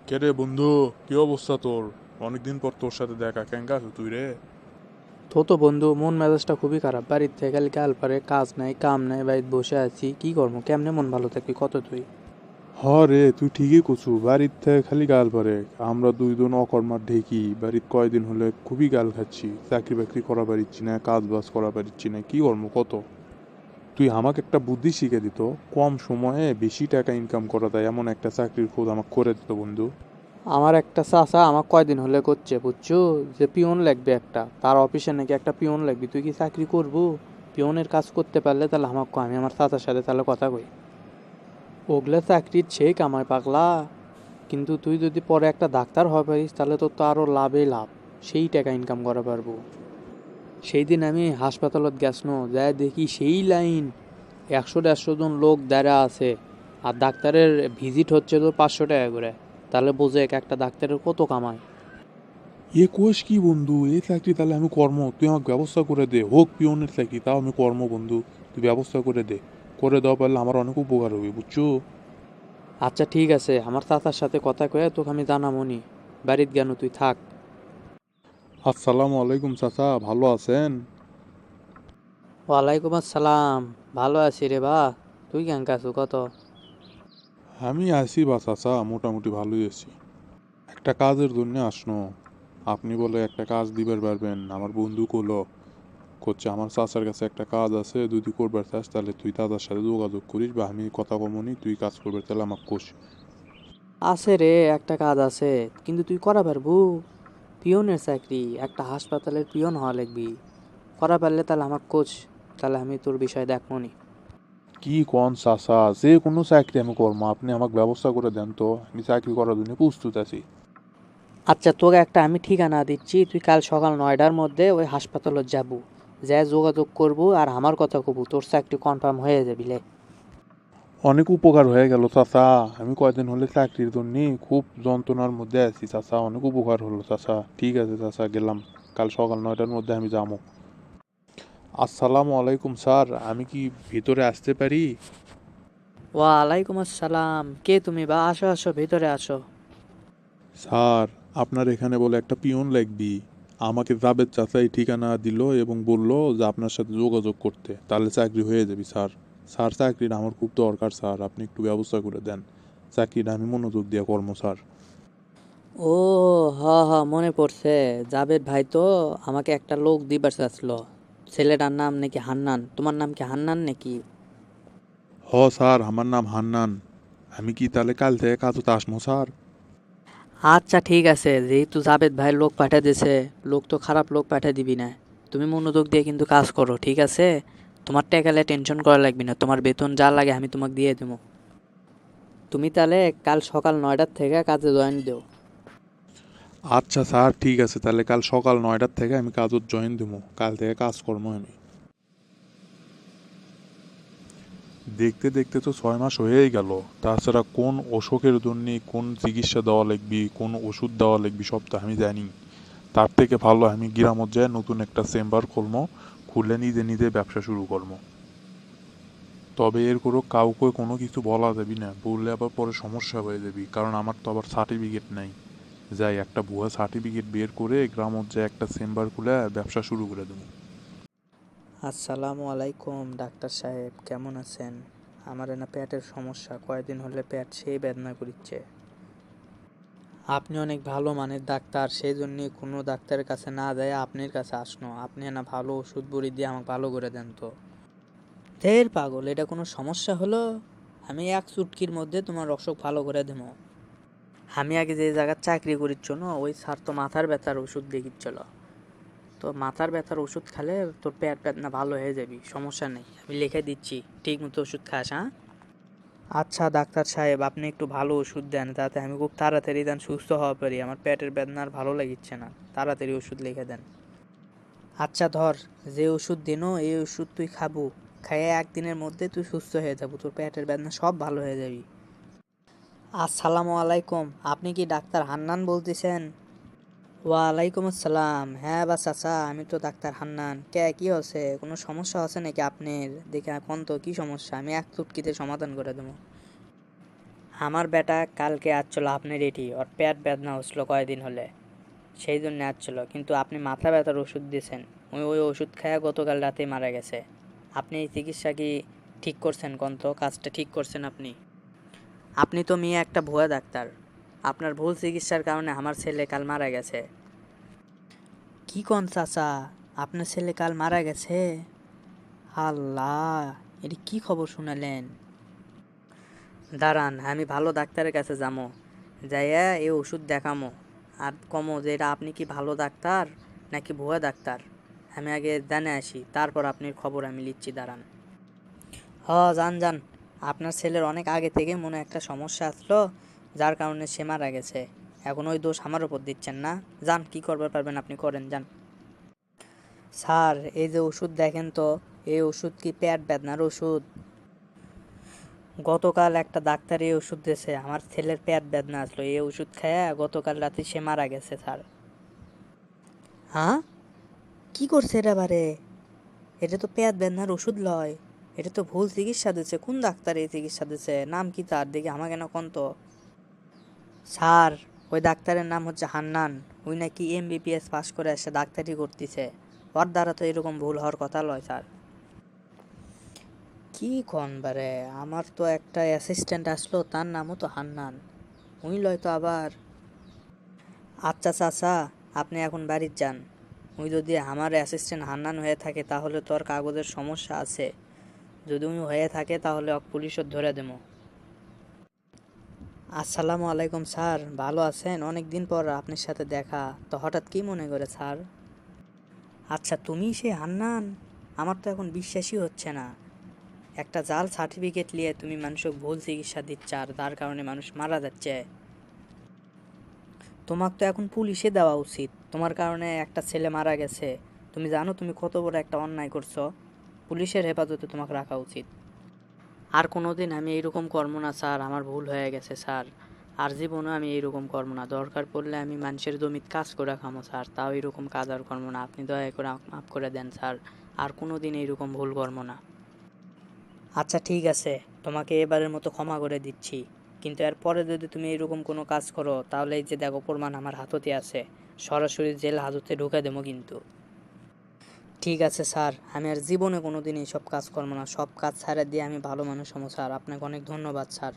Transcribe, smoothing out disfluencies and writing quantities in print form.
কে রে বন্ধু? কি অবস্থা তোর? অনেকদিন পর তোর সাথে দেখা, কেঙ্গা আছো তুই রে? তো বন্ধু, মন মেজাজটা খুবই খারাপ। বাড়ির থেকে খালি গাল পারে, কাজ নাই কাম নাই, বাড়িতে বসে আছি। কি করবো? কেমনে মন ভালো থাকবি কত তুই? হ রে, তুই ঠিকই কছু, বাড়ির থেকে খালি গাল পারে। আমরা দুইজন অকর্মার ঢেকি, বাড়ির কয়দিন হলে খুবই গাল খাচ্ছি। চাকরি বাকরি করা পারিচ্ছি না, কাজ বাজ করা পারিচ্ছি না, কি করবো কত? তুই আমাকে একটা বুদ্ধি শিখে দিত, কম সময়ে বেশি টাকা ইনকাম করা যায় এমন একটা চাকরির খোঁজ আমাকে করে দিত বন্ধু। আমার একটা চাচা আমার কয়দিন হলে করছে বুঝছো, যে পিয়ন লাগবে একটা, তার অফিসে নাকি একটা পিয়ন লাগবে। তুই কি চাকরি করবো? পিয়নের কাজ করতে পারলে তাহলে আমাকে কয়, আমি আমার চাচার সাথে তাহলে কথা কই। ওগুলা চাকরির ছে কামাই পাগলা। কিন্তু তুই যদি পরে একটা ডাক্তার হয়ে পারিস তাহলে তোর তো আরো লাভে লাভ। সেই টাকা ইনকাম করা পারবো। সেই দিন আমি হাসপাতালত গেছনো, যাই দেখি সেই লাইন, 100-150 জন লোক দাঁড়া আছে। আর ডাক্তারের ভিজিট হচ্ছে তো 500 টাকা করে। তাহলে বোঝে এক একটা ডাক্তারের কত কামায়। এ কোষ কি বন্ধু, এই চাকরি তাহলে আমি কর্ম, তুই আমাকে ব্যবস্থা করে দে। হোক পিওনের চাকরি, তাও আমি কর্ম বন্ধু। তুই ব্যবস্থা করে দে। করে দেওয়া পারলে আমার অনেক উপকার হবে বুঝছো। আচ্ছা ঠিক আছে, আমার চাচার সাথে কথা কয়ে তোকে আমি জানামনি। বাড়িত জ্ঞান তুই থাক। আসসালামু আলাইকুম চাচা, ভালো আছেন? ওয়ালাইকুম আসসালাম। ভালো আছি রে বা। তুই কেন কাছু কত? আমি আছি বা চাচা, মোটামুটি ভালোই আছি। একটা কাজের জন্য আসনো। আপনি বলে একটা কাজ দিবার পারবেন, আমার বন্ধু কলো। করছে আমার চাচার কাছে একটা কাজ আছে, যদি করবার চাস তাহলে তুই দাদার সাথে যোগাযোগ করিস, বা আমি কথা কমনি, তুই কাজ করবার তাহলে আমাকে কোষ। আছে রে, একটা কাজ আছে। কিন্তু তুই করা পারবু? পিয়নের চাকরি, একটা হাসপাতালের পিয়ন হওয়া লাগবি। করা পারলে তাহলে আমার কোচ, তাহলে আমি তোর বিষয় দেখমনি। কি কোন চাচা, যে কোনো চাকরি আমি করবো, আপনি আমাকে ব্যবস্থা করে দেন তো, আমি চাকরি করার জন্য প্রস্তুত আছি। আচ্ছা, তোকে একটা আমি ঠিকানা দিচ্ছি, তুই কাল সকাল 9টার মধ্যে ওই হাসপাতালে যাবো। যা যোগাযোগ করবো আর আমার কথা কবু, তোর চাকরি কনফার্ম হয়ে যাবি লে। অনেক উপকার হয়ে গেল চাচা। আমি কয়দিন হলে চাকরির জন্য খুব যন্ত্রণার মধ্যে আছি চাচা, অনেক উপকার হলো চাচা। ঠিক আছে চাচা, গেলাম। কাল সকাল 9টার মধ্যে আমি যাবো। আসসালামু আলাইকুম স্যার, আমি কি ভিতরে আসতে পারি? ওয়ালাইকুম আসসালাম। কে তুমি বা? আসো আসো, ভিতরে আসো। স্যার, আপনার এখানে বলে একটা পিয়ন লাগবি। আমাকে জাবেদ চাচা এই ঠিকানা দিল এবং বলল যে আপনার সাথে যোগাযোগ করতে, তাহলে চাকরি হয়ে যাবে স্যার। স্যার, চাকরিটা আমার খুব দরকার স্যার, আপনি একটু ব্যবস্থা করে দেন। চাকরিটা আমি মনোযোগ দিয়ে কর্ম স্যার। ও, হ হ, মনে পড়ছে। জাবেদ ভাই তো আমাকে একটা লোক দিবার চাচ্ছিল। ছেলেটার নাম নাকি হান্নান। তোমার নাম কি হান্নান নাকি? হ স্যার, আমার নাম হান্নান। আমি কি তাহলে কাল থেকে কাজতে আসমো স্যার? আচ্ছা ঠিক আছে, যেহেতু জাবেদ ভাই লোক পাঠিয়ে দিছে, লোক তো খারাপ লোক পাঠিয়ে দিবি না। তুমি মনোযোগ দিয়ে কিন্তু কাজ করো, ঠিক আছে? তোমার টাকালে টেনশন করা লাগবে না, তোমার বেতন যা লাগে আমি তোমাকে দিয়ে দেবো। তুমি তাহলে কাল সকাল 9টার থেকে কাজে জয়েন দিও। আচ্ছা স্যার, ঠিক আছে, তাহলে কাল সকাল 9টার থেকে আমি কাজত জয়েন দেবো, কাল থেকে কাজ কর্ম আমি। দেখতে দেখতে তো 6 মাস হয়েই গেল। তাছাড়া কোন অসুখের জন্য কোন চিকিৎসা দেওয়া লাগবে, কোন ওষুধ দেওয়া লাগবে সব তো আমি জানি। তার থেকে ভালো আমি গ্রামত যাই নতুন একটা চেম্বার খুলবো, খুলে নিজে নিজে ব্যবসা শুরু করবো। তবে এর কোনো কাউকে কোনো কিছু বলা যাবি না, বললে আবার পরে সমস্যা হয়ে যাবি, কারণ আমার তো আবার সার্টিফিকেট নাই। যাই একটা ভুয়া সার্টিফিকেট বের করে গ্রামত যাই একটা চেম্বার খুলে ব্যবসা শুরু করে দেবো। আসসালামু আলাইকুম ডাক্তার সাহেব, কেমন আছেন? আমার না পেটের সমস্যা, কয়েকদিন হলে পেট সেই বেদনা করছে। আপনি অনেক ভালো মানের ডাক্তার, সেই জন্য কোনো ডাক্তারের কাছে না যায় আপনার কাছে আসনো। আপনি না ভালো ওষুধ বড়ি দিয়ে আমাকে ভালো করে দেন তো। ধের পাগল, এটা কোনো সমস্যা হলো? আমি এক চুটকির মধ্যে তোমার অসুখ ভালো করে দেবো। আমি আগে যে জায়গায় চাকরি করিচ্ছ না, ওই স্যার তো মাথার ব্যথার ওষুধ দেখিচ্ছিল। তো মাথার ব্যথার ওষুধ খেলে তোর পেট বেদনা ভালো হয়ে যাবি, সমস্যা নেই, আমি লিখে দিচ্ছি। ঠিক মতো ওষুধ খাস, হ্যাঁ? আচ্ছা ডাক্তার সাহেব, আপনি একটু ভালো ওষুধ দেন, যাতে আমি খুব তাড়াতাড়ি দেন সুস্থ হওয়া পারি। আমার পেটের বেদনা আর ভালো লাগিচ্ছে না, তাড়াতাড়ি ওষুধ লিখে দেন। আচ্ছা ধর, যে ওষুধ দিনো এই ওষুধ তুই খাবো। খাইয়ে একদিনের মধ্যে তুই সুস্থ হয়ে যাবো, তোর পেটের বেদনা সব ভালো হয়ে যাবি। আসসালামু আলাইকুম, আপনি কি ডাক্তার হান্নান বলতেছেন? ওয়ালাইকুম আসসালাম। হ্যাঁ বা চাচা, আমি তো ডাক্তার হান্নান। কে, কি হচ্ছে? কোনো সমস্যা আছে নাকি আপনার? দেখে কোন তো কি সমস্যা, আমি এক চুটকিতে সমাধান করে দেবো। আমার বেটা কালকে আসছিল আপনার এটি, ওর পেট বেদনা হচ্ছিল কয়দিন হলে, সেই জন্য আসছিল। কিন্তু আপনি মাথা ব্যথার ওষুধ দিয়েছেন, ওই ওষুধ খায়া গতকাল রাতেই মারা গেছে। আপনি এই চিকিৎসা কি ঠিক করছেন কোন তো? কাজটা ঠিক করছেন আপনি? আপনি তো মেয়ে একটা ভুয়া ডাক্তার। আপনার ভুল চিকিৎসার কারণে আমার ছেলে কাল মারা গেছে। কি কোন চাচা, আপনার ছেলে কাল মারা গেছে? আল্লাহ, এটি কি খবর শুনালেন? দাঁড়ান, আমি ভালো ডাক্তারের কাছে যাবো, যাইয়া এই ওষুধ দেখামো আর কমো যে এটা আপনি কি ভালো ডাক্তার নাকি ভুয়া ডাক্তার। আমি আগে জানে আসি, তারপর আপনার খবর আমি লিখছি, দাঁড়ান। যান যান, আপনার ছেলের অনেক আগে থেকে মনে একটা সমস্যা আসলো, যার কারণে সে মারা গেছে। এখন ওই দোষ আমার উপর দিচ্ছেন না। যান, কি করবার পারবেন আপনি করেন, যান। স্যার, এই যে ওষুধ দেখেন তো, এই ওষুধ কি পেট বেদনার ওষুধ? গতকাল একটা ডাক্তার এই ওষুধ দিয়েছে, আমার ছেলের পেট বেদনা আসলো, এই ওষুধ খায়া গতকাল রাতে সে মারা গেছে স্যার। হ্যাঁ, কি করছে এটা বারে? এটা তো পেট বেদনার ওষুধ লয়, এটা তো ভুল চিকিৎসা দিচ্ছে। কোন ডাক্তার এই চিকিৎসা দিচ্ছে? নাম কি তার, দেখি আমাকে না কোন তো। স্যার, ওই ডাক্তারের নাম হচ্ছে হান্নান। ওই নাকি এমবিবিএস পাস করে এসে ডাক্তারি করতেছে। ওর দ্বারা তো এরকম ভুল হওয়ার কথা লয় স্যার। কি কোন বারে, আমার তো একটা অ্যাসিস্ট্যান্ট আসলো, তার নামও তো হান্নান, উনি লয় তো আবার। আচ্ছা চাচা, আপনি এখন বাড়ির যান। ওই যদি আমার অ্যাসিস্ট্যান্ট হান্নান হয়ে থাকে তাহলে তোর কাগজের সমস্যা আছে। যদি উনি হয়ে থাকে তাহলে পুলিশও ধরে দেবো। আসসালামু আলাইকুম স্যার, ভালো আছেন? অনেক দিন পর আপনার সাথে দেখা, তো হঠাৎ কি মনে করে স্যার? আচ্ছা, তুমি সে হান্নান? আমার তো এখন বিশ্বাসই হচ্ছে না। একটা জাল সার্টিফিকেট নিয়ে তুমি মানুষকে ভুল চিকিৎসা দিচ্ছ, আর তার কারণে মানুষ মারা যাচ্ছে। তোমার তো এখন পুলিশে দেওয়া উচিত, তোমার কারণে একটা ছেলে মারা গেছে। তুমি জানো তুমি কত বড় একটা অন্যায় করছো? পুলিশের হেফাজতে তোমাকে রাখা উচিত। আর কোনোদিন আমি এইরকম করবো না স্যার, আমার ভুল হয়ে গেছে স্যার। আর জীবনে আমি এইরকম করবো না, দরকার পড়লে আমি মানুষের জমিতে কাজ করে খামো স্যার, তাও এরকম কাজ আর করবো না। আপনি দয়া করে মাফ করে দেন স্যার, আর কোনোদিন এইরকম ভুল করবো না। আচ্ছা ঠিক আছে, তোমাকে এবারের মতো ক্ষমা করে দিচ্ছি, কিন্তু এরপরে যদি তুমি এরকম কোনো কাজ করো তাহলে এই যে দেখো প্রমাণ আমার হাততে আছে, সরাসরি জেল হাজতে ঢুকে দেবো কিন্তু। ঠিক আছে স্যার, আমি আর জীবনে কোনো দিন এইসব কাজ করবো না, সব কাজ ছাড়া দিয়ে আমি ভালো মানুষ হবো স্যার। আপনাকে অনেক ধন্যবাদ স্যার।